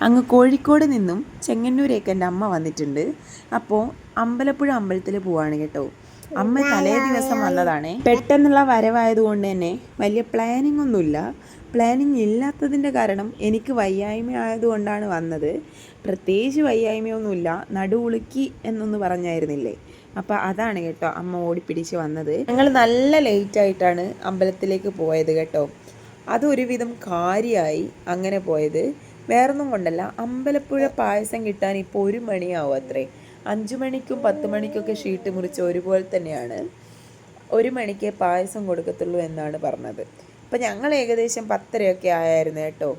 അങ്ങ് കോഴിക്കോട് നിന്നും ചെങ്ങന്നൂരേക്ക് എൻ്റെ അമ്മ വന്നിട്ടുണ്ട്. അപ്പോൾ അമ്പലപ്പുഴ അമ്പലത്തിൽ പോവാണ് കേട്ടോ. അമ്മ തലേ ദിവസം വന്നതാണേ. പെട്ടെന്നുള്ള വരവായതുകൊണ്ട് തന്നെ വലിയ പ്ലാനിങ് ഒന്നുമില്ല. പ്ലാനിങ് ഇല്ലാത്തതിൻ്റെ കാരണം എനിക്ക് വയ്യായ്മ ആയതുകൊണ്ടാണ് വന്നത്. പ്രത്യേകിച്ച് വയ്യായ്മയൊന്നുമില്ല, നടുവുളുക്കി എന്നൊന്ന് പറഞ്ഞായിരുന്നില്ലേ, അപ്പോൾ അതാണ് കേട്ടോ അമ്മ ഓടിപ്പിടിച്ച് വന്നത്. ഞങ്ങൾ നല്ല ലേറ്റായിട്ടാണ് അമ്പലത്തിലേക്ക് പോയത് കേട്ടോ. അതൊരുവിധം കാര്യമായി അങ്ങനെ പോയത്. വേറൊന്നും കൊണ്ടല്ല, അമ്പലപ്പുഴ പായസം കിട്ടാൻ ഇപ്പോൾ 1 മണിയാവും അത്രേ. 5 മണിക്കും 10 മണിക്കൊക്കെ ഷീട്ട് മുറിച്ച് ഒരുപോലെ തന്നെയാണ്. 1 മണിക്ക് പായസം കൊടുക്കത്തുള്ളൂ എന്നാണ് പറഞ്ഞത്. അപ്പം ഞങ്ങൾ ഏകദേശം 10:30 ആയായിരുന്നു കേട്ടോ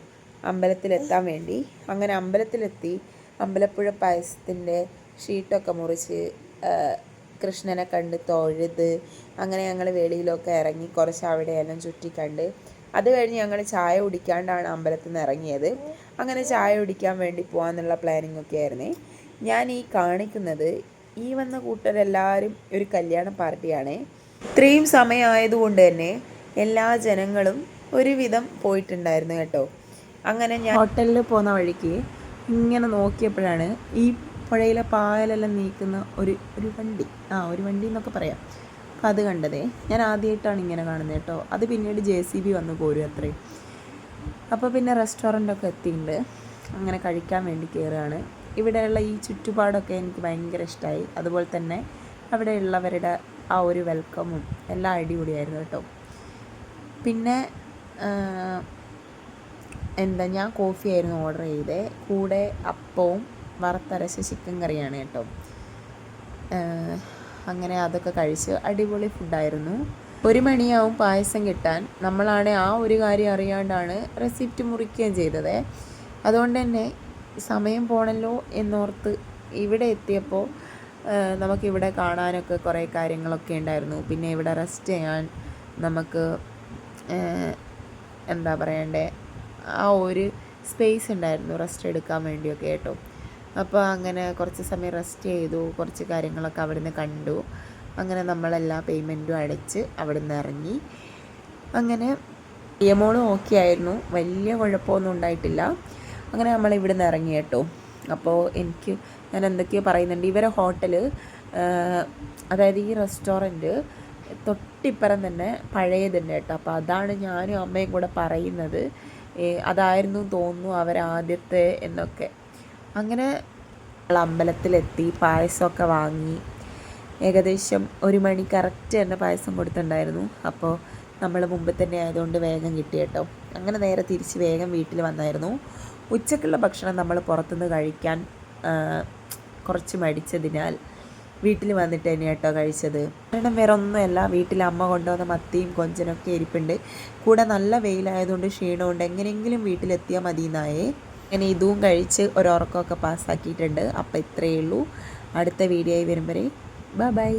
അമ്പലത്തിലെത്താൻ വേണ്ടി. അങ്ങനെ അമ്പലത്തിലെത്തി അമ്പലപ്പുഴ പായസത്തിൻ്റെ ഷീട്ടൊക്കെ മുറിച്ച് കൃഷ്ണനെ കണ്ട് തൊഴുത് അങ്ങനെ ഞങ്ങൾ വെളിയിലൊക്കെ ഇറങ്ങി കുറച്ച് അവിടെയെല്ലാം ചുറ്റിക്കണ്ട്. അത് കഴിഞ്ഞ് ഞങ്ങൾ ചായ കുടിക്കാണ്ടാണ് അമ്പലത്തിൽ നിന്ന് ഇറങ്ങിയത്. അങ്ങനെ ചായ കുടിക്കാൻ വേണ്ടി പോകാമെന്നുള്ള പ്ലാനിങ് ഒക്കെ ആയിരുന്നേ. ഞാൻ ഈ കാണിക്കുന്നത് ഈ വന്ന കൂട്ടരെല്ലാവരും ഒരു കല്യാണ പാർട്ടിയാണേ. ഇത്രയും സമയമായതുകൊണ്ട് തന്നെ എല്ലാ ജനങ്ങളും ഒരുവിധം പോയിട്ടുണ്ടായിരുന്നു കേട്ടോ. അങ്ങനെ ഞാൻ ഹോട്ടലിൽ പോകുന്ന വഴിക്ക് ഇങ്ങനെ നോക്കിയപ്പോഴാണ് ഈ പുഴയിലെ പായലെല്ലാം നീക്കുന്ന ഒരു വണ്ടി, ഒരു വണ്ടി എന്നൊക്കെ പറയാം. അപ്പം അത് കണ്ടതേ. ഞാൻ ആദ്യമായിട്ടാണ് ഇങ്ങനെ കാണുന്നത് കേട്ടോ. അത് പിന്നീട് JCB വന്ന് കോരും അത്രയും. അപ്പോൾ പിന്നെ റെസ്റ്റോറൻറ്റൊക്കെ എത്തിയിട്ടുണ്ട്. അങ്ങനെ കഴിക്കാൻ വേണ്ടി കയറുകയാണ്. ഇവിടെയുള്ള ഈ ചുറ്റുപാടൊക്കെ എനിക്ക് ഭയങ്കര ഇഷ്ടമായി. അതുപോലെ തന്നെ അവിടെയുള്ളവരുടെ ആ ഒരു വെൽക്കമും എല്ലാം അടിപൊളിയായിരുന്നു കേട്ടോ. പിന്നെ ഞാൻ കോഫി ആയിരുന്നു ഓർഡർ ചെയ്തത്. കൂടെ അപ്പവും വറുത്തരച്ച ചിക്കൻ കറിയാണ് കേട്ടോ. അങ്ങനെ അതൊക്കെ കഴിച്ച് അടിപൊളി ഫുഡായിരുന്നു. 1 മണിയാവും പായസം കിട്ടാൻ. നമ്മളാണ് ആ ഒരു കാര്യം അറിയാണ്ടാണ് റെസിപ്റ്റ് മുറിക്കുകയും ചെയ്തത്. അതുകൊണ്ട് തന്നെ സമയം പോണല്ലോ എന്നോർത്ത് ഇവിടെ എത്തിയപ്പോൾ നമുക്കിവിടെ കാണാനൊക്കെ കുറേ കാര്യങ്ങളൊക്കെ ഉണ്ടായിരുന്നു. പിന്നെ ഇവിടെ റെസ്റ്റ് ചെയ്യാൻ നമുക്ക് എന്താ പറയണ്ടേ, ആ ഒരു സ്പേസ് ഉണ്ടായിരുന്നു റെസ്റ്റ് എടുക്കാൻ വേണ്ടിയൊക്കെ കേട്ടോ. അപ്പോൾ അങ്ങനെ കുറച്ച് സമയം റെസ്റ്റ് ചെയ്തു, കുറച്ച് കാര്യങ്ങളൊക്കെ അവിടെ നിന്ന് കണ്ടു. അങ്ങനെ നമ്മളെല്ലാ പേയ്മെൻറ്റും അടച്ച് അവിടെ നിന്ന് ഇറങ്ങി. അങ്ങനെ മോളും ഓക്കെ ആയിരുന്നു, വലിയ കുഴപ്പമൊന്നും ഉണ്ടായിട്ടില്ല. അങ്ങനെ നമ്മളിവിടെ നിന്ന് ഇറങ്ങി കേട്ടോ. അപ്പോൾ ഞാൻ എന്തൊക്കെയോ പറയുന്നുണ്ട്. ഇവരെ ഹോട്ടൽ, അതായത് ഈ റെസ്റ്റോറൻറ്റ് തൊട്ടിപ്പുറം തന്നെ പഴയതുണ്ട് കേട്ടോ. അപ്പോൾ അതാണ് ഞാനും അമ്മയും കൂടെ പറയുന്നത്. അതായിരുന്നു തോന്നുന്നു അവരാദ്യത്തെ എന്നൊക്കെ. അങ്ങനെ അമ്പലത്തിലെത്തി പായസമൊക്കെ വാങ്ങി. ഏകദേശം 1 മണി കറക്റ്റ് തന്നെ പായസം കൊടുത്തിട്ടുണ്ടായിരുന്നു. അപ്പോൾ നമ്മൾ മുമ്പ് തന്നെ ആയതുകൊണ്ട് വേഗം കിട്ടി കേട്ടോ. അങ്ങനെ നേരെ തിരിച്ച് വേഗം വീട്ടിൽ വന്നായിരുന്നു. ഉച്ചക്കുള്ള ഭക്ഷണം നമ്മൾ പുറത്തുനിന്ന് കഴിക്കാൻ കുറച്ച് മടിച്ചതിനാൽ വീട്ടിൽ വന്നിട്ട് തന്നെ കേട്ടോ കഴിച്ചത്. കാരണം വേറെ ഒന്നുമല്ല, വീട്ടിൽ അമ്മ കൊണ്ടുവന്ന മത്തിയും കൊഞ്ചനൊക്കെ ഇരിപ്പുണ്ട്. കൂടെ നല്ല വെയിലായതുകൊണ്ട് ക്ഷീണമുണ്ട്, എങ്ങനെയെങ്കിലും വീട്ടിലെത്തിയാൽ മതി എന്നായേ. അങ്ങനെ ഇതും കഴിച്ച് ഒരുറക്കമൊക്കെ പാസ്സാക്കിയിട്ടുണ്ട്. അപ്പോൾ ഇത്രയേ ഉള്ളൂ. അടുത്ത വീഡിയോയിൽ വരുമ്പോൾ ബൈ.